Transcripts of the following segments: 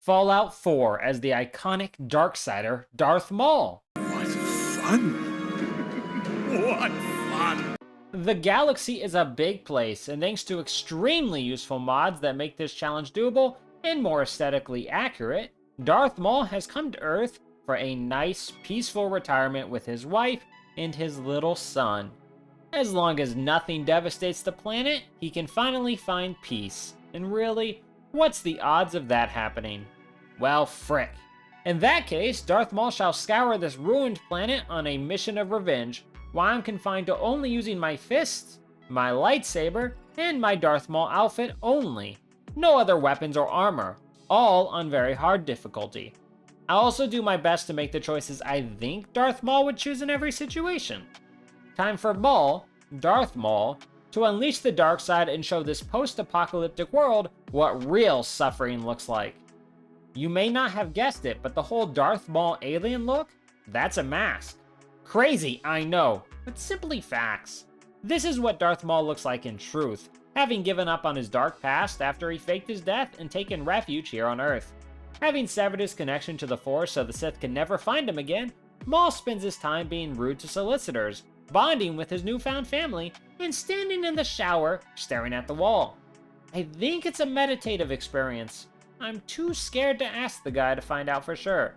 Fallout 4 as the iconic Darksider Darth Maul. What fun! What fun! The galaxy is a big place, and thanks to extremely useful mods that make this challenge doable and more aesthetically accurate, Darth Maul has come to Earth for a nice, peaceful retirement with his wife and his little son. As long as nothing devastates the planet, he can finally find peace. And really, what's the odds of that happening? Well, frick. In that case, Darth Maul shall scour this ruined planet on a mission of revenge, while I'm confined to only using my fists, my lightsaber, and my Darth Maul outfit only. No other weapons or armor, all on very hard difficulty. I'll also do my best to make the choices I think Darth Maul would choose in every situation. Time for Maul, Darth Maul, to unleash the dark side and show this post-apocalyptic world what real suffering looks like. You may not have guessed it, but the whole Darth Maul alien look? That's a mask. Crazy, I know, but simply facts. This is what Darth Maul looks like in truth, having given up on his dark past after he faked his death and taken refuge here on Earth. Having severed his connection to the Force so the Sith can never find him again, Maul spends his time being rude to solicitors, bonding with his newfound family, and standing in the shower, staring at the wall. I think it's a meditative experience. I'm too scared to ask the guy to find out for sure.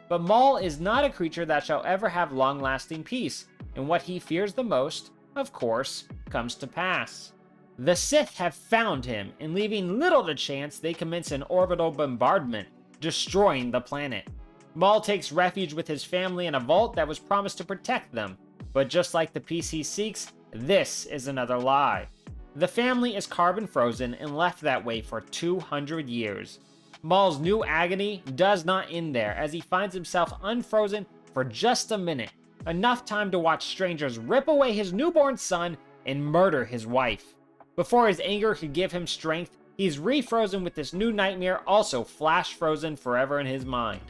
But Maul is not a creature that shall ever have long-lasting peace, and what he fears the most, of course, comes to pass. The Sith have found him, and leaving little to chance, they commence an orbital bombardment, destroying the planet. Maul takes refuge with his family in a vault that was promised to protect them, but just like the peace he seeks, this is another lie. The family is carbon frozen and left that way for 200 years. Maul's new agony does not end there, as he finds himself unfrozen for just a minute, enough time to watch strangers rip away his newborn son and murder his wife. Before his anger could give him strength, he's refrozen with this new nightmare also flash frozen forever in his mind.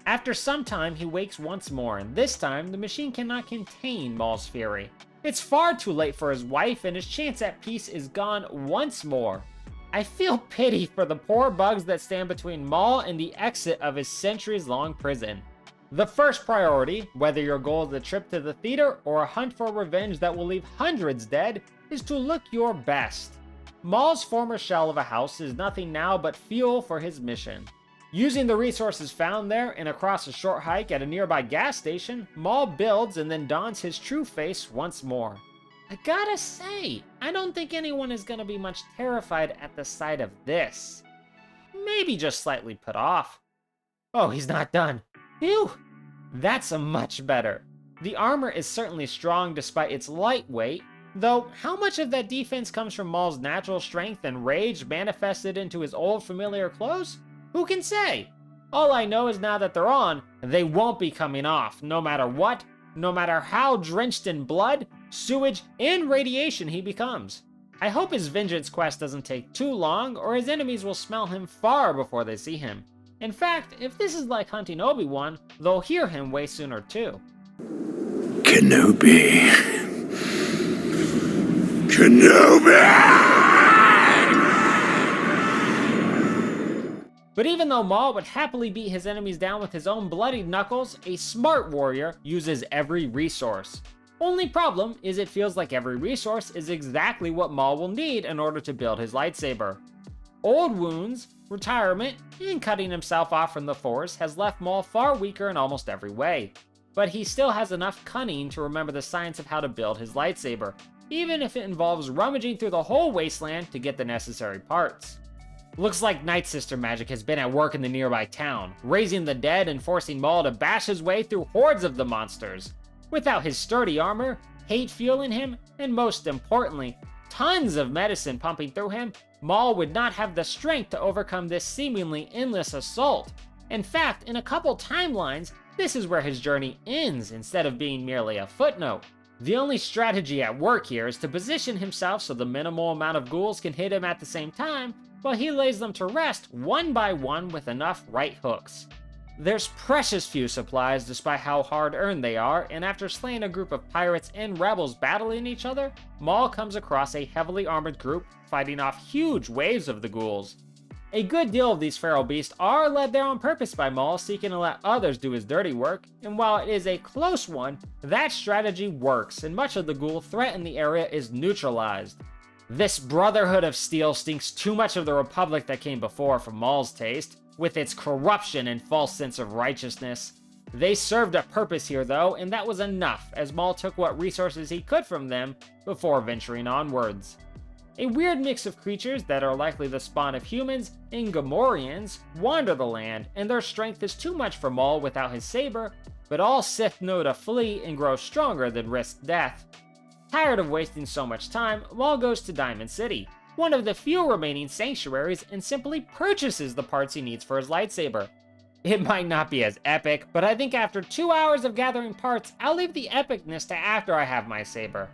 After some time, he wakes once more, and this time, the machine cannot contain Maul's fury. It's far too late for his wife, and his chance at peace is gone once more. I feel pity for the poor bugs that stand between Maul and the exit of his centuries-long prison. The first priority, whether your goal is a trip to the theater or a hunt for revenge that will leave hundreds dead, is to look your best. Maul's former shell of a house is nothing now but fuel for his mission. Using the resources found there and across a short hike at a nearby gas station, Maul builds and then dons his true face once more. I gotta say, I don't think anyone is gonna be much terrified at the sight of this. Maybe just slightly put off. Oh, he's not done. Phew! That's a much better. The armor is certainly strong despite its lightweight, though how much of that defense comes from Maul's natural strength and rage manifested into his old familiar clothes? Who can say? All I know is now that they're on, they won't be coming off, no matter what, no matter how drenched in blood, sewage, and radiation he becomes. I hope his vengeance quest doesn't take too long, or his enemies will smell him far before they see him. In fact, if this is like hunting Obi-Wan, they'll hear him way sooner too. Kenobi. Kenobi! But even though Maul would happily beat his enemies down with his own bloodied knuckles, a smart warrior uses every resource. Only problem is it feels like every resource is exactly what Maul will need in order to build his lightsaber. Old wounds, retirement, and cutting himself off from the Force has left Maul far weaker in almost every way. But he still has enough cunning to remember the science of how to build his lightsaber, even if it involves rummaging through the whole wasteland to get the necessary parts. Looks like Night Sister magic has been at work in the nearby town, raising the dead and forcing Maul to bash his way through hordes of the monsters. Without his sturdy armor, hate fueling him, and most importantly, tons of medicine pumping through him, Maul would not have the strength to overcome this seemingly endless assault. In fact, in a couple timelines, this is where his journey ends instead of being merely a footnote. The only strategy at work here is to position himself so the minimal amount of ghouls can hit him at the same time, while he lays them to rest one by one with enough right hooks. There's precious few supplies despite how hard-earned they are, and after slaying a group of pirates and rebels battling each other, Maul comes across a heavily armored group fighting off huge waves of the ghouls. A good deal of these feral beasts are led there on purpose by Maul, seeking to let others do his dirty work, and while it is a close one, that strategy works, and much of the ghoul threat in the area is neutralized. This Brotherhood of Steel stinks too much of the Republic that came before for Maul's taste, with its corruption and false sense of righteousness. They served a purpose here though, and that was enough, as Maul took what resources he could from them before venturing onwards. A weird mix of creatures that are likely the spawn of humans and Gamorreans wander the land, and their strength is too much for Maul without his saber, but all Sith know to flee and grow stronger than risk death. Tired of wasting so much time, Maul goes to Diamond City, one of the few remaining sanctuaries, and simply purchases the parts he needs for his lightsaber. It might not be as epic, but I think after 2 hours of gathering parts, I'll leave the epicness to after I have my saber.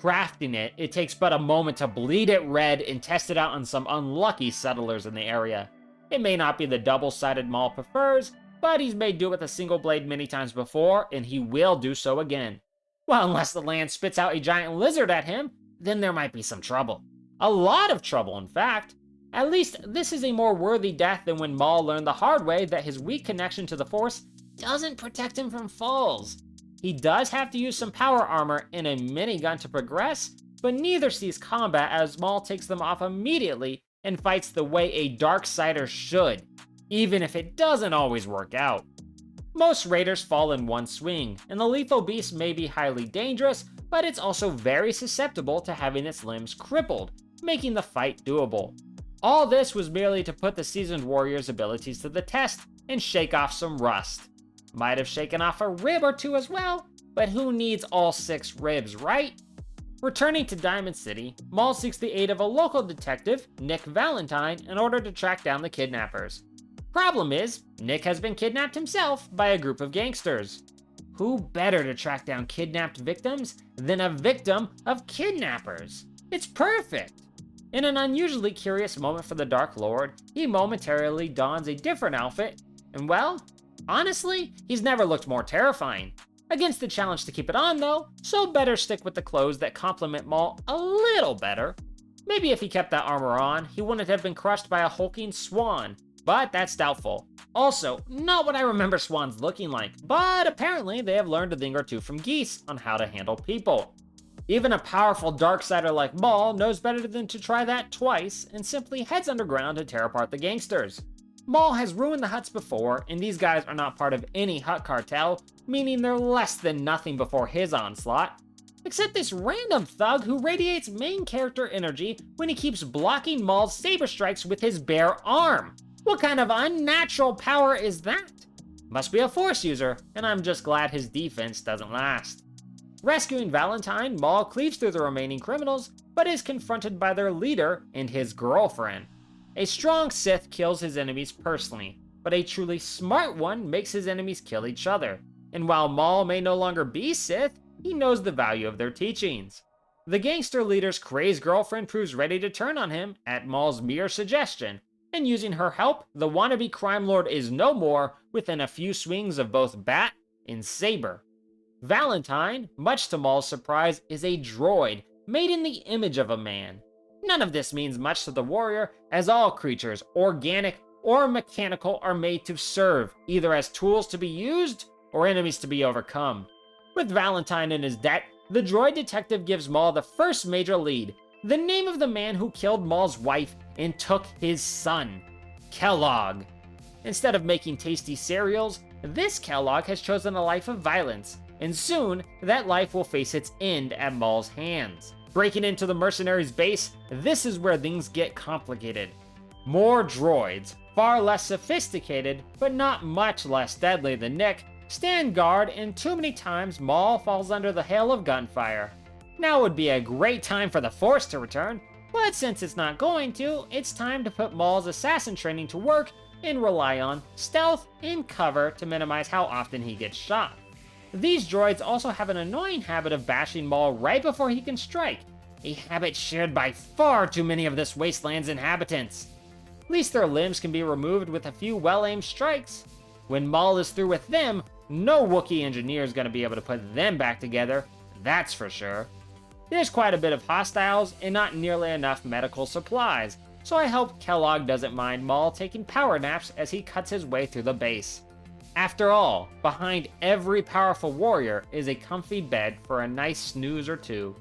Crafting it, it takes but a moment to bleed it red and test it out on some unlucky settlers in the area. It may not be the double-sided Maul prefers, but he's made do with a single blade many times before, and he will do so again. Well, unless the land spits out a giant lizard at him, then there might be some trouble. A lot of trouble, in fact. At least, this is a more worthy death than when Maul learned the hard way that his weak connection to the Force doesn't protect him from falls. He does have to use some power armor and a minigun to progress, but neither sees combat as Maul takes them off immediately and fights the way a Darksider should, even if it doesn't always work out. Most raiders fall in one swing, and the lethal beast may be highly dangerous, but it's also very susceptible to having its limbs crippled, making the fight doable. All this was merely to put the seasoned warrior's abilities to the test and shake off some rust. Might have shaken off a rib or two as well, but who needs all 6 ribs, right? Returning to Diamond City, Maul seeks the aid of a local detective, Nick Valentine, in order to track down the kidnappers. Problem is, Nick has been kidnapped himself by a group of gangsters. Who better to track down kidnapped victims than a victim of kidnappers? It's perfect! In an unusually curious moment for the Dark Lord, he momentarily dons a different outfit, and well, honestly, he's never looked more terrifying. Against the challenge to keep it on though, so better stick with the clothes that complement Maul a little better. Maybe if he kept that armor on, he wouldn't have been crushed by a hulking swan, but that's doubtful. Also, not what I remember swans looking like, but apparently they have learned a thing or two from geese on how to handle people. Even a powerful Darksider like Maul knows better than to try that twice and simply heads underground to tear apart the gangsters. Maul has ruined the Hutts before, and these guys are not part of any Hutt cartel, meaning they're less than nothing before his onslaught. Except this random thug who radiates main character energy when he keeps blocking Maul's saber strikes with his bare arm. What kind of unnatural power is that? Must be a Force user, and I'm just glad his defense doesn't last. Rescuing Valentine, Maul cleaves through the remaining criminals, but is confronted by their leader and his girlfriend. A strong Sith kills his enemies personally, but a truly smart one makes his enemies kill each other. And while Maul may no longer be Sith, he knows the value of their teachings. The gangster leader's crazed girlfriend proves ready to turn on him at Maul's mere suggestion, and using her help, the wannabe crime lord is no more within a few swings of both bat and saber. Valentine, much to Maul's surprise, is a droid made in the image of a man. None of this means much to the warrior, as all creatures, organic or mechanical, are made to serve, either as tools to be used or enemies to be overcome. With Valentine in his debt, the droid detective gives Maul the first major lead, the name of the man who killed Maul's wife and took his son, Kellogg. Instead of making tasty cereals, this Kellogg has chosen a life of violence, and soon that life will face its end at Maul's hands. Breaking into the mercenaries' base, this is where things get complicated. More droids, far less sophisticated, but not much less deadly than Nick, stand guard, and too many times Maul falls under the hail of gunfire. Now would be a great time for the Force to return, but since it's not going to, it's time to put Maul's assassin training to work and rely on stealth and cover to minimize how often he gets shot. These droids also have an annoying habit of bashing Maul right before he can strike, a habit shared by far too many of this wasteland's inhabitants. At least their limbs can be removed with a few well-aimed strikes. When Maul is through with them, no Wookiee engineer is going to be able to put them back together, that's for sure. There's quite a bit of hostiles and not nearly enough medical supplies, so I hope Kellogg doesn't mind Maul taking power naps as he cuts his way through the base. After all, behind every powerful warrior is a comfy bed for a nice snooze or two.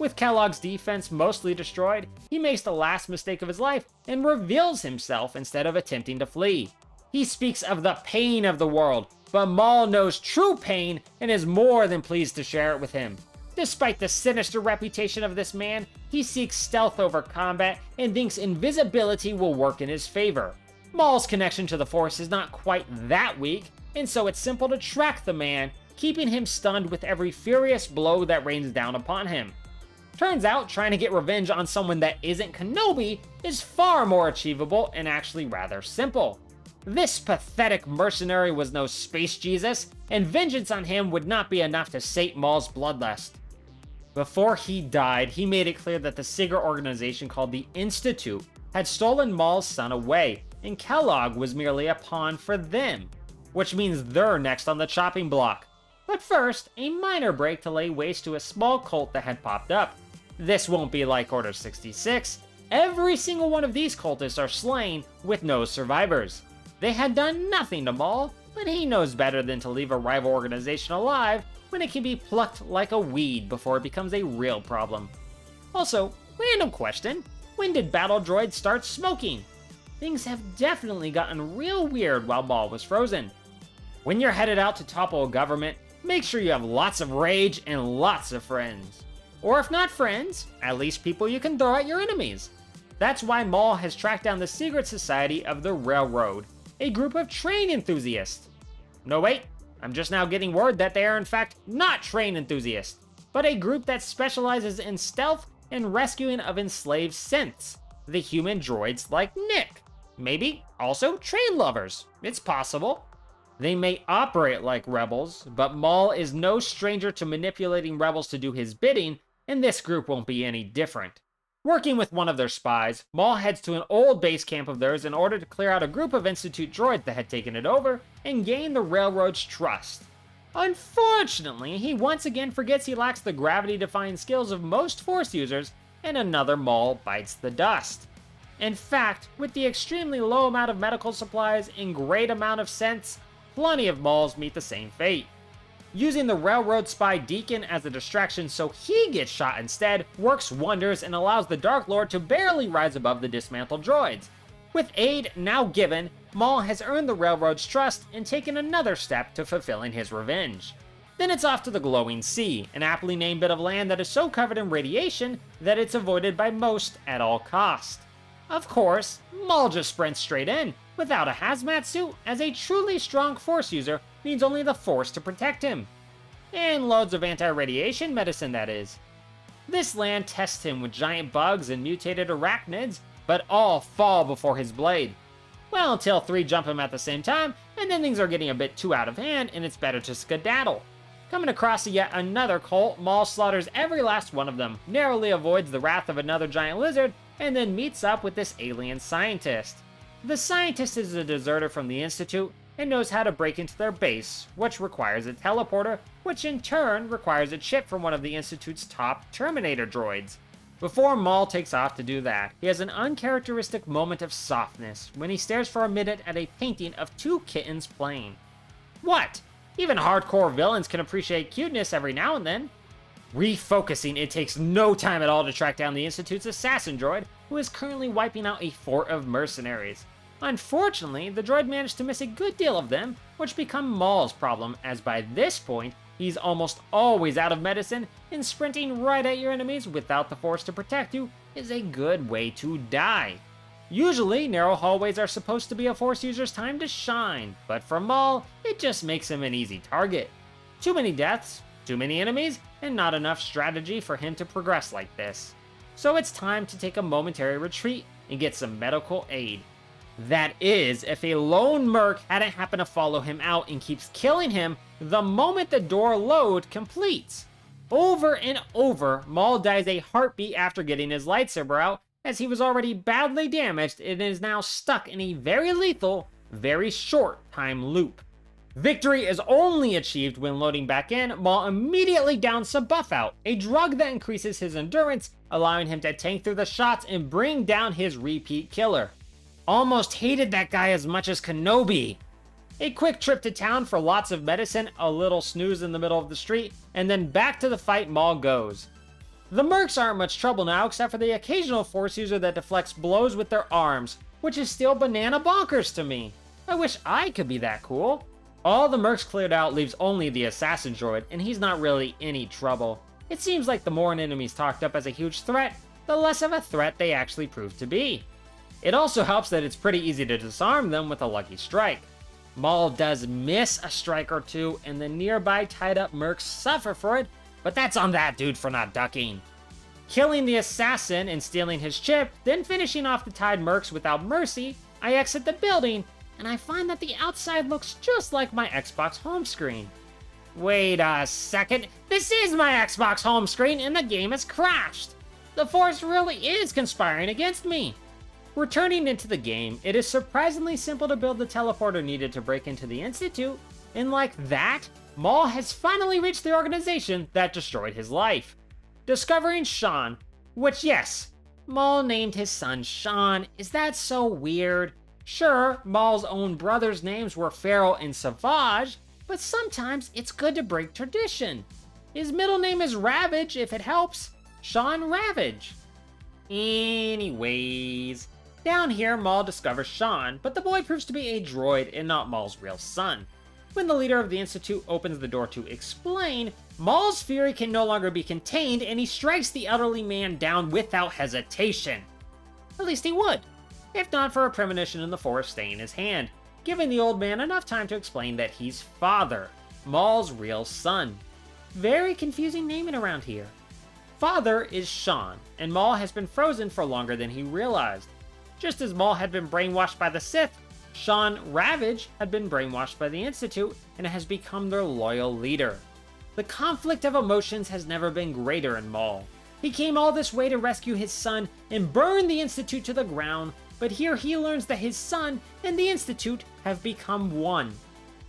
With Kellogg's defense mostly destroyed, he makes the last mistake of his life and reveals himself instead of attempting to flee. He speaks of the pain of the world, but Maul knows true pain and is more than pleased to share it with him. Despite the sinister reputation of this man, he seeks stealth over combat and thinks invisibility will work in his favor. Maul's connection to the Force is not quite that weak, and so it's simple to track the man, keeping him stunned with every furious blow that rains down upon him. Turns out, trying to get revenge on someone that isn't Kenobi is far more achievable and actually rather simple. This pathetic mercenary was no space Jesus, and vengeance on him would not be enough to sate Maul's bloodlust. Before he died, he made it clear that the secret organization called the Institute had stolen Maul's son away, and Kellogg was merely a pawn for them, which means they're next on the chopping block. But first, a minor break to lay waste to a small cult that had popped up. This won't be like Order 66. Every single one of these cultists are slain with no survivors. They had done nothing to Maul, but he knows better than to leave a rival organization alive when it can be plucked like a weed before it becomes a real problem. Also, random question, when did battle droids start smoking? Things have definitely gotten real weird while Maul was frozen. When you're headed out to topple a government, make sure you have lots of rage and lots of friends. Or if not friends, at least people you can throw at your enemies. That's why Maul has tracked down the secret society of the Railroad, a group of train enthusiasts. No wait, I'm just now getting word that they are in fact not train enthusiasts, but a group that specializes in stealth and rescuing of enslaved synths, the human droids like Nick. Maybe also train lovers, it's possible. They may operate like rebels, but Maul is no stranger to manipulating rebels to do his bidding, and this group won't be any different. Working with one of their spies, Maul heads to an old base camp of theirs in order to clear out a group of Institute droids that had taken it over and gain the Railroad's trust. Unfortunately, he once again forgets he lacks the gravity-defying skills of most Force users, and another Maul bites the dust. In fact, with the extremely low amount of medical supplies and great amount of sense, plenty of Mauls meet the same fate. Using the Railroad spy Deacon as a distraction so he gets shot instead works wonders and allows the Dark Lord to barely rise above the dismantled droids. With aid now given, Maul has earned the Railroad's trust and taken another step to fulfilling his revenge. Then it's off to the Glowing Sea, an aptly named bit of land that is so covered in radiation that it's avoided by most at all cost. Of course, Maul just sprints straight in, without a hazmat suit, as a truly strong Force user needs only the Force to protect him. And loads of anti-radiation medicine, that is. This land tests him with giant bugs and mutated arachnids, but all fall before his blade. Well, until 3 jump him at the same time, and then things are getting a bit too out of hand and it's better to skedaddle. Coming across yet another cult, Maul slaughters every last one of them, narrowly avoids the wrath of another giant lizard, and then meets up with this alien scientist. The scientist is a deserter from the Institute and knows how to break into their base, which requires a teleporter, which in turn requires a chip from one of the Institute's top Terminator droids. Before Maul takes off to do that, he has an uncharacteristic moment of softness when he stares for a minute at a painting of 2 kittens playing. What? Even hardcore villains can appreciate cuteness every now and then. Refocusing, it takes no time at all to track down the Institute's assassin droid, who is currently wiping out a fort of mercenaries. Unfortunately, the droid managed to miss a good deal of them, which become Maul's problem, as by this point, he's almost always out of medicine, and sprinting right at your enemies without the Force to protect you is a good way to die. Usually, narrow hallways are supposed to be a Force user's time to shine, but for Maul, it just makes him an easy target. Too many deaths, too many enemies, and not enough strategy for him to progress like this. So it's time to take a momentary retreat and get some medical aid. That is, if a lone merc hadn't happened to follow him out and keeps killing him the moment the door load completes. Over and over, Maul dies a heartbeat after getting his lightsaber out, as he was already badly damaged and is now stuck in a very lethal, very short time loop. Victory is only achieved when loading back in. Maul immediately downs some buff out, a drug that increases his endurance, allowing him to tank through the shots and bring down his repeat killer. Almost hated that guy as much as Kenobi. A quick trip to town for lots of medicine, a little snooze in the middle of the street, and then back to the fight Maul goes. The mercs aren't much trouble now except for the occasional force user that deflects blows with their arms, which is still banana bonkers to me. I wish I could be that cool. All the mercs cleared out leaves only the assassin droid, and he's not really any trouble. It seems like the more an enemy's talked up as a huge threat, the less of a threat they actually prove to be. It also helps that it's pretty easy to disarm them with a lucky strike. Maul does miss a strike or two, and the nearby tied up mercs suffer for it, but that's on that dude for not ducking. Killing the assassin and stealing his chip, then finishing off the tied mercs without mercy, I exit the building, and I find that the outside looks just like my Xbox home screen. Wait a second, this is my Xbox home screen and the game has crashed! The Force really is conspiring against me! Returning into the game, it is surprisingly simple to build the teleporter needed to break into the Institute, and like that, Maul has finally reached the organization that destroyed his life. Discovering Sean, which yes, Maul named his son Sean, is that so weird? Sure, Maul's own brothers' names were Feral and Savage, but sometimes it's good to break tradition. His middle name is Ravage if it helps. Sean Ravage. Anyways, down here Maul discovers Sean, but the boy proves to be a droid and not Maul's real son. When the leader of the Institute opens the door to explain, Maul's fury can no longer be contained and he strikes the elderly man down without hesitation. At least he would, if not for a premonition in the Force staying his hand, giving the old man enough time to explain that he's Father, Maul's real son. Very confusing naming around here. Father is Sean, and Maul has been frozen for longer than he realized. Just as Maul had been brainwashed by the Sith, Sean Ravage had been brainwashed by the Institute and has become their loyal leader. The conflict of emotions has never been greater in Maul. He came all this way to rescue his son and burn the Institute to the ground, but here he learns that his son and the Institute have become one.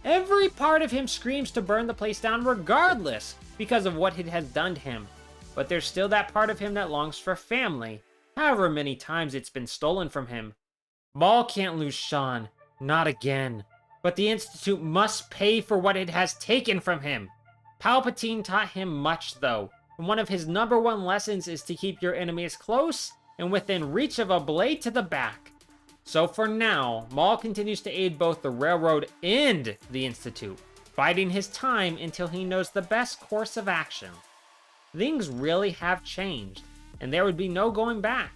Every part of him screams to burn the place down regardless because of what it has done to him. But there's still that part of him that longs for family, however many times it's been stolen from him. Maul can't lose Sean, not again. But the Institute must pay for what it has taken from him. Palpatine taught him much though, and one of his #1 lessons is to keep your enemies close and within reach of a blade to the back. So for now, Maul continues to aid both the Railroad and the Institute, biding his time until he knows the best course of action. Things really have changed, and there would be no going back.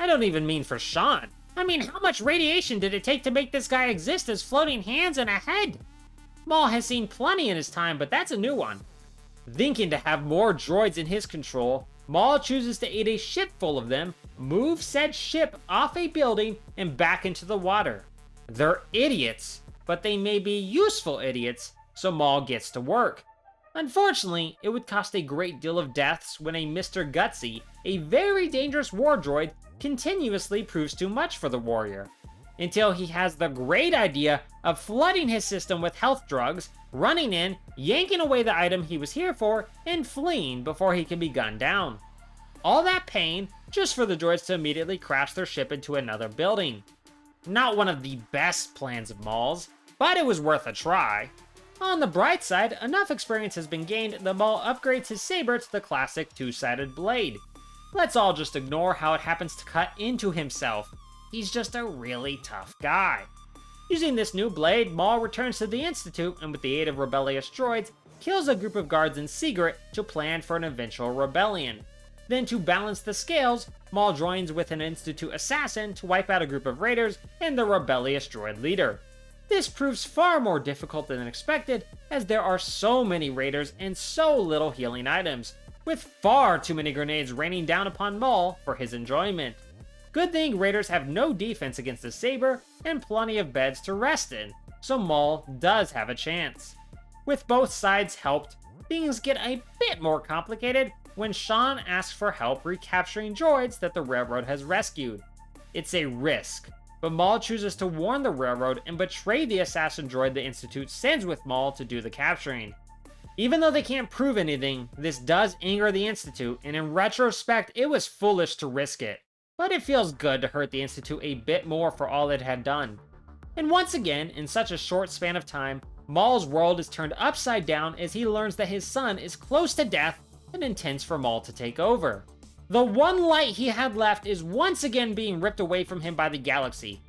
I don't even mean for Sean. I mean, how much radiation did it take to make this guy exist as floating hands and a head? Maul has seen plenty in his time, but that's a new one. Thinking to have more droids in his control, Maul chooses to aid a ship full of them, move said ship off a building and back into the water. They're idiots, but they may be useful idiots, so Maul gets to work. Unfortunately, it would cost a great deal of deaths when a Mr. Gutsy, a very dangerous war droid, continuously proves too much for the warrior. Until he has the great idea of flooding his system with health drugs, running in, yanking away the item he was here for, and fleeing before he can be gunned down. All that pain just for the droids to immediately crash their ship into another building. Not one of the best plans of Maul's, but it was worth a try. On the bright side, enough experience has been gained that Maul upgrades his saber to the classic two-sided blade. Let's all just ignore how it happens to cut into himself. He's just a really tough guy. Using this new blade, Maul returns to the Institute and with the aid of rebellious droids, kills a group of guards in secret to plan for an eventual rebellion. Then to balance the scales, Maul joins with an Institute assassin to wipe out a group of raiders and the rebellious droid leader. This proves far more difficult than expected, as there are so many raiders and so little healing items, with far too many grenades raining down upon Maul for his enjoyment. Good thing raiders have no defense against the saber and plenty of beds to rest in, so Maul does have a chance. With both sides helped, things get a bit more complicated when Sean asks for help recapturing droids that the Railroad has rescued. It's a risk, but Maul chooses to warn the Railroad and betray the assassin droid the Institute sends with Maul to do the capturing. Even though they can't prove anything, this does anger the Institute, and in retrospect, it was foolish to risk it. But it feels good to hurt the Institute a bit more for all it had done. And once again, in such a short span of time, Maul's world is turned upside down as he learns that his son is close to death and intends for Maul to take over. The one light he had left is once again being ripped away from him by the galaxy.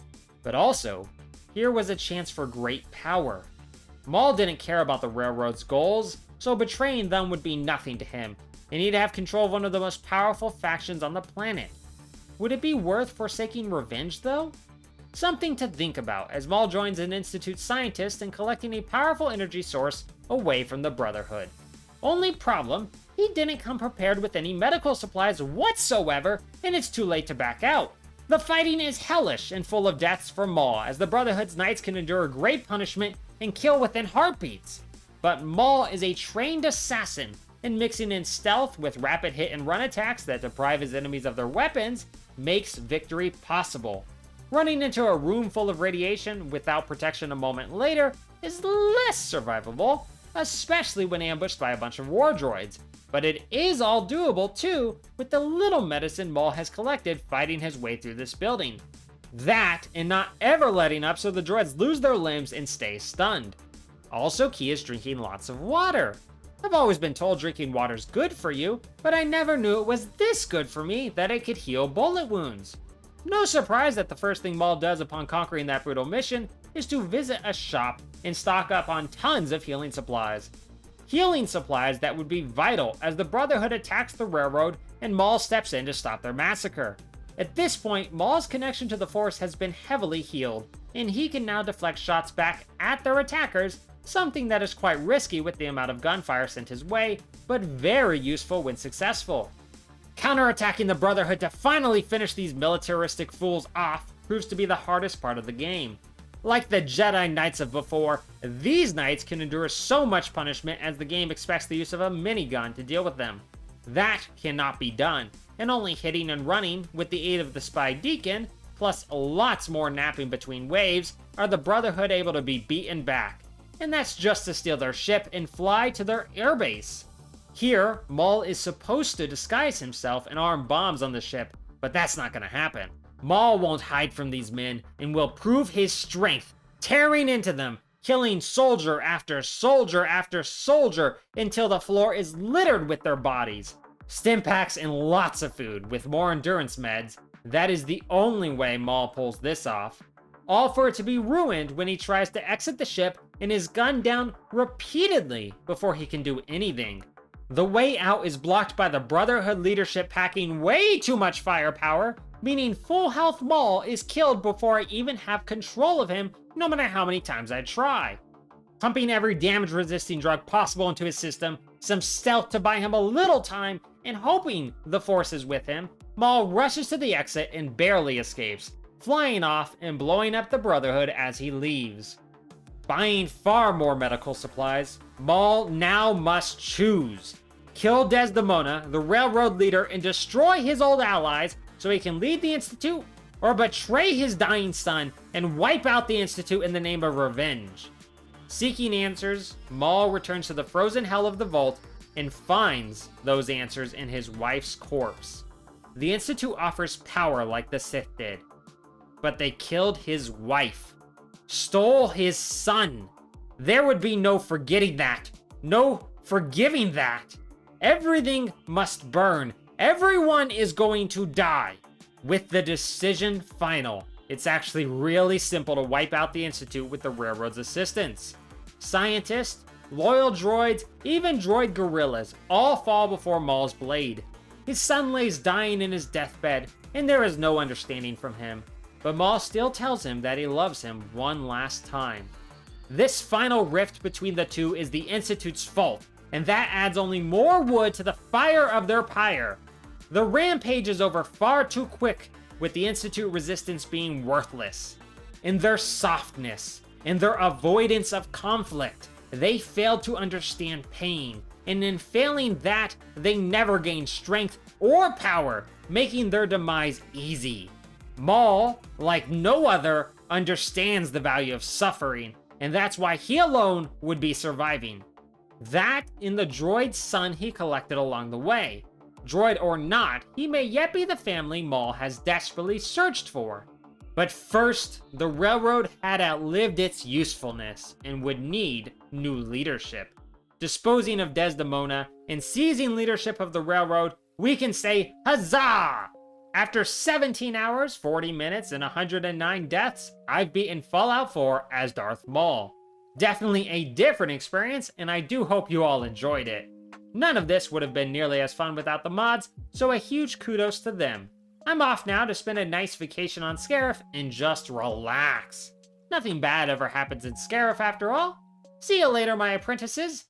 But also, here was a chance for great power. Maul didn't care about the Railroad's goals, so betraying them would be nothing to him, and he'd have control of one of the most powerful factions on the planet. Would it be worth forsaking revenge, though? Something to think about as Maul joins an Institute scientist in collecting a powerful energy source away from the Brotherhood. Only problem, he didn't come prepared with any medical supplies whatsoever, and it's too late to back out. The fighting is hellish and full of deaths for Maul, as the Brotherhood's knights can endure great punishment and kill within heartbeats. But Maul is a trained assassin, and mixing in stealth with rapid hit and run attacks that deprive his enemies of their weapons makes victory possible. Running into a room full of radiation without protection a moment later is less survivable, especially when ambushed by a bunch of war droids. But it is all doable too, with the little medicine Maul has collected fighting his way through this building. That, and not ever letting up so the droids lose their limbs and stay stunned. Also key is drinking lots of water. I've always been told drinking water's good for you, but I never knew it was this good for me that it could heal bullet wounds. No surprise that the first thing Maul does upon conquering that brutal mission is to visit a shop and stock up on tons of healing supplies. Healing supplies that would be vital as the Brotherhood attacks the Railroad and Maul steps in to stop their massacre. At this point, Maul's connection to the Force has been heavily healed, and he can now deflect shots back at their attackers, something that is quite risky with the amount of gunfire sent his way, but very useful when successful. Counterattacking the Brotherhood to finally finish these militaristic fools off proves to be the hardest part of the game. Like the Jedi Knights of before, these knights can endure so much punishment as the game expects the use of a minigun to deal with them. That cannot be done, and only hitting and running with the aid of the Spy Deacon, plus lots more napping between waves, are the Brotherhood able to be beaten back. And that's just to steal their ship and fly to their airbase. Here, Maul is supposed to disguise himself and arm bombs on the ship, but that's not gonna happen. Maul won't hide from these men and will prove his strength, tearing into them, killing soldier after soldier after soldier until the floor is littered with their bodies. Stim packs and lots of food with more endurance meds. That is the only way Maul pulls this off. All for it to be ruined when he tries to exit the ship and is gunned down repeatedly before he can do anything. The way out is blocked by the Brotherhood leadership packing way too much firepower, meaning full health Maul is killed before I even have control of him, no matter how many times I try. Pumping every damage resisting drug possible into his system, some stealth to buy him a little time, and hoping the Force is with him, Maul rushes to the exit and barely escapes, flying off and blowing up the Brotherhood as he leaves. Buying far more medical supplies, Maul now must choose. Kill Desdemona, the Railroad leader, and destroy his old allies so he can lead the Institute, or betray his dying son and wipe out the Institute in the name of revenge. Seeking answers, Maul returns to the frozen hell of the Vault and finds those answers in his wife's corpse. The Institute offers power like the Sith did, but they killed his wife. Stole his son. There would be no forgetting that. No forgiving that. Everything must burn. Everyone is going to die. With the decision final, it's actually really simple to wipe out the Institute with the Railroad's assistance. Scientists, loyal droids, even droid gorillas all fall before Maul's blade. His son lays dying in his deathbed, and there is no understanding from him. But Maul still tells him that he loves him one last time. This final rift between the two is the Institute's fault, and that adds only more wood to the fire of their pyre. The rampage is over far too quick, with the Institute resistance being worthless. In their softness, in their avoidance of conflict, they failed to understand pain, and in failing that, they never gained strength or power, making their demise easy. Maul, like no other, understands the value of suffering, and that's why he alone would be surviving. That in the droid's son he collected along the way. Droid or not, he may yet be the family Maul has desperately searched for. But first, the railroad had outlived its usefulness and would need new leadership. Disposing of Desdemona and seizing leadership of the railroad, we can say huzzah! After 17 hours, 40 minutes, and 109 deaths, I've beaten Fallout 4 as Darth Maul. Definitely a different experience, and I do hope you all enjoyed it. None of this would have been nearly as fun without the mods, so a huge kudos to them. I'm off now to spend a nice vacation on Scarif and just relax. Nothing bad ever happens in Scarif after all. See you later, my apprentices.